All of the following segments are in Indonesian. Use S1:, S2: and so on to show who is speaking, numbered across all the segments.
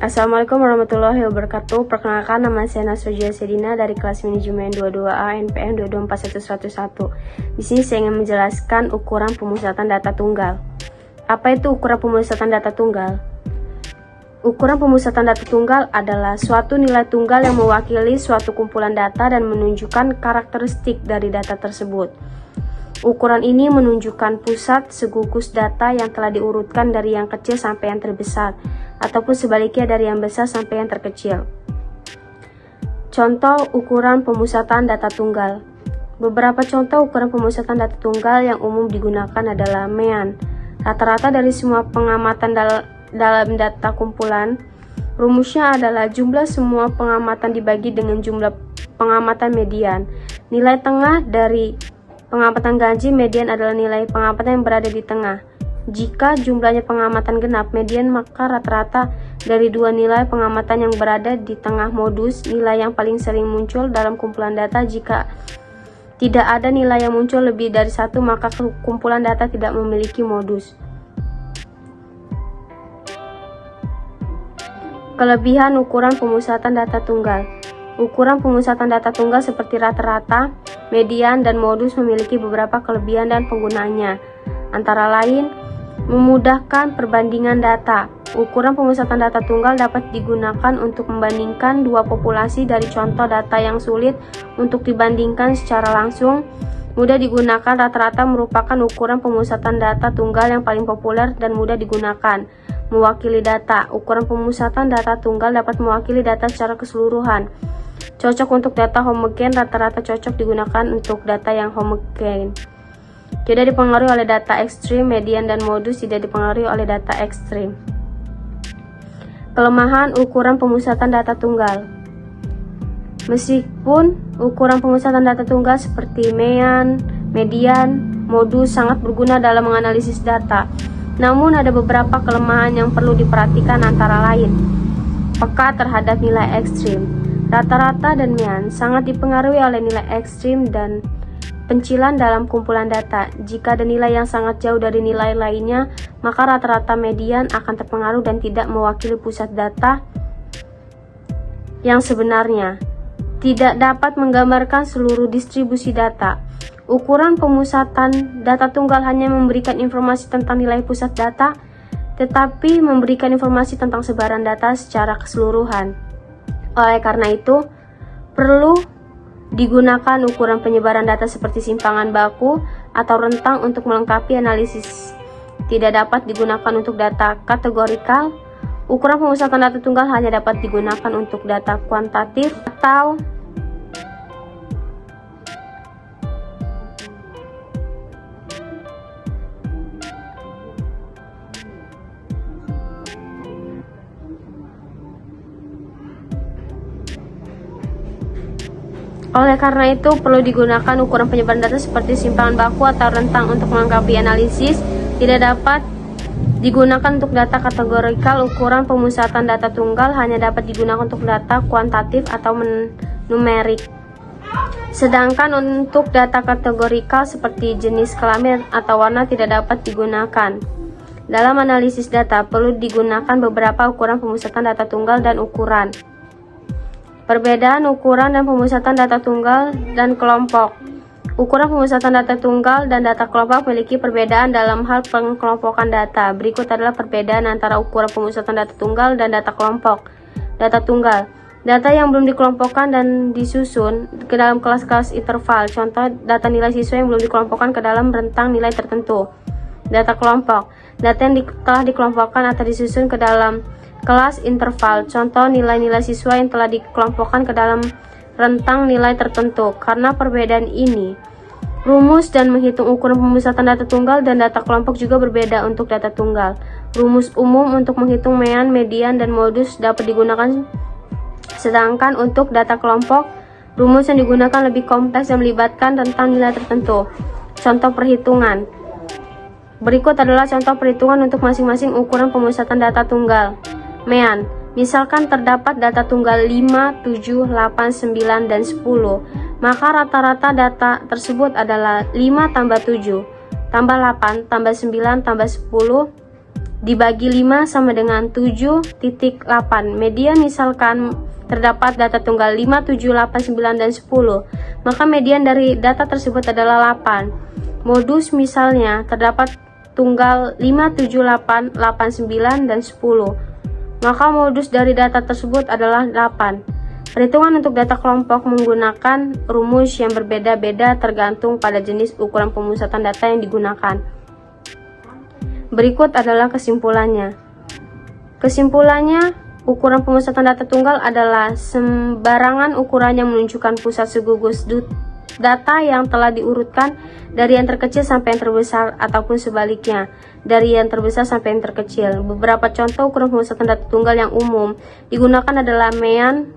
S1: Assalamualaikum warahmatullahi wabarakatuh. Perkenalkan, nama saya Nasrojia Sedina dari kelas manajemen 22A NPM 2241101. Di sini saya ingin menjelaskan ukuran pemusatan data tunggal. Apa itu ukuran pemusatan data tunggal? Ukuran pemusatan data tunggal adalah suatu nilai tunggal yang mewakili suatu kumpulan data dan menunjukkan karakteristik dari data tersebut. Ukuran ini menunjukkan pusat segugus data yang telah diurutkan dari yang kecil sampai yang terbesar, ataupun sebaliknya dari yang besar sampai yang terkecil. Contoh ukuran pemusatan data tunggal. Beberapa contoh ukuran pemusatan data tunggal yang umum digunakan adalah MEAN. Rata-rata dari semua pengamatan dalam data kumpulan. Rumusnya adalah jumlah semua pengamatan dibagi dengan jumlah pengamatan median. Nilai tengah dari pengamatan ganjil median adalah nilai pengamatan yang berada di tengah. Jika jumlahnya pengamatan genap median, maka rata-rata dari dua nilai pengamatan yang berada di tengah modus nilai yang paling sering muncul dalam kumpulan data. Jika tidak ada nilai yang muncul lebih dari satu, maka kumpulan data tidak memiliki modus. Kelebihan ukuran pemusatan data tunggal. Ukuran pemusatan data tunggal seperti rata-rata, median, dan modus memiliki beberapa kelebihan dan penggunaannya. Antara lain, memudahkan perbandingan data. Ukuran pemusatan data tunggal dapat digunakan untuk membandingkan dua populasi dari contoh data yang sulit untuk dibandingkan secara langsung. Mudah digunakan. Rata-rata merupakan ukuran pemusatan data tunggal yang paling populer dan mudah digunakan. Mewakili data. Ukuran pemusatan data tunggal dapat mewakili data secara keseluruhan. Cocok untuk data homogen. Rata-rata cocok digunakan untuk data yang homogen. Tidak dipengaruhi oleh data ekstrim, median, dan modus tidak dipengaruhi oleh data ekstrim. Kelemahan ukuran pemusatan data tunggal. Meskipun ukuran pemusatan data tunggal seperti MEAN, median, modus sangat berguna dalam menganalisis data, namun ada beberapa kelemahan yang perlu diperhatikan, antara lain peka terhadap nilai ekstrim. Rata-rata dan MEAN sangat dipengaruhi oleh nilai ekstrim dan pencilan dalam kumpulan data. Jika ada nilai yang sangat jauh dari nilai lainnya, maka rata-rata median akan terpengaruh dan tidak mewakili pusat data yang sebenarnya. Tidak dapat menggambarkan seluruh distribusi data. Ukuran pemusatan data tunggal hanya memberikan informasi tentang nilai pusat data, tetapi memberikan informasi tentang sebaran data secara keseluruhan. Oleh karena itu, perlu digunakan ukuran penyebaran data seperti simpangan baku atau rentang untuk melengkapi analisis. Tidak dapat digunakan untuk data kategorikal. Ukuran pemusatan data tunggal hanya dapat digunakan untuk data kuantitatif atau Oleh karena itu, perlu digunakan ukuran penyebaran data seperti simpangan baku atau rentang untuk melengkapi analisis. Tidak dapat digunakan untuk data kategorikal. Ukuran pemusatan data tunggal hanya dapat digunakan untuk data kuantitatif atau numerik. Sedangkan untuk data kategorikal seperti jenis kelamin atau warna tidak dapat digunakan. Dalam analisis data, perlu digunakan beberapa ukuran pemusatan data tunggal dan ukuran. Perbedaan ukuran dan pemusatan data tunggal dan kelompok. Ukuran pemusatan data tunggal dan data kelompok memiliki perbedaan dalam hal pengkelompokan data. Berikut adalah perbedaan antara ukuran pemusatan data tunggal dan data kelompok. Data tunggal. Data yang belum dikelompokkan dan disusun ke dalam kelas-kelas interval. Contoh, data nilai siswa yang belum dikelompokkan ke dalam rentang nilai tertentu. Data kelompok. Data yang telah dikelompokkan atau disusun ke dalam kelas interval. Contoh, nilai-nilai siswa yang telah dikelompokkan ke dalam rentang nilai tertentu. Karena perbedaan ini, rumus dan menghitung ukuran pemusatan data tunggal dan data kelompok juga berbeda. Untuk data tunggal, rumus umum untuk menghitung MEAN, median, dan modus dapat digunakan, sedangkan untuk data kelompok, rumus yang digunakan lebih kompleks dan melibatkan rentang nilai tertentu. Contoh perhitungan. Berikut adalah contoh perhitungan untuk masing-masing ukuran pemusatan data tunggal. MEAN. Misalkan terdapat data tunggal 5, 7, 8, 9, dan 10, maka rata-rata data tersebut adalah 5 tambah 7, tambah 8, tambah 9, tambah 10, dibagi 5 sama dengan 7.8. Median misalkan terdapat data tunggal 5, 7, 8, 9, dan 10. Maka median dari data tersebut adalah 8. Modus misalnya terdapat tunggal 5, 7, 8, 8, 9, dan 10. Maka modus dari data tersebut adalah 8. Perhitungan untuk data kelompok menggunakan rumus yang berbeda-beda tergantung pada jenis ukuran pemusatan data yang digunakan. Berikut adalah kesimpulannya. Kesimpulannya, ukuran pemusatan data tunggal adalah sembarangan ukuran yang menunjukkan pusat segugus data yang telah diurutkan dari yang terkecil sampai yang terbesar ataupun sebaliknya, dari yang terbesar sampai yang terkecil. Beberapa contoh ukuran pemusatan data tunggal yang umum digunakan adalah median,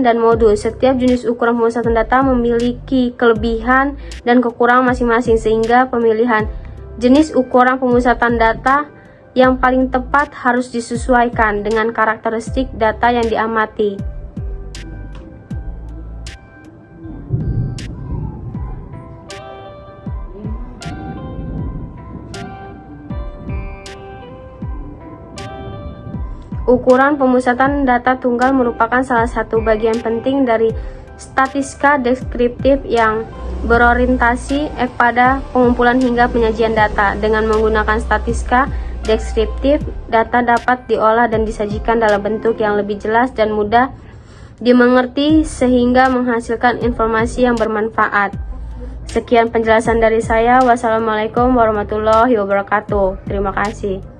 S1: dan modus. Setiap jenis ukuran pemusatan data memiliki kelebihan dan kekurangan masing-masing, sehingga pemilihan jenis ukuran pemusatan data yang paling tepat harus disesuaikan dengan karakteristik data yang diamati. Ukuran pemusatan data tunggal merupakan salah satu bagian penting dari statistika deskriptif yang berorientasi pada pengumpulan hingga penyajian data. Dengan menggunakan statistika deskriptif, data dapat diolah dan disajikan dalam bentuk yang lebih jelas dan mudah dimengerti sehingga menghasilkan informasi yang bermanfaat. Sekian penjelasan dari saya. Wassalamualaikum warahmatullahi wabarakatuh. Terima kasih.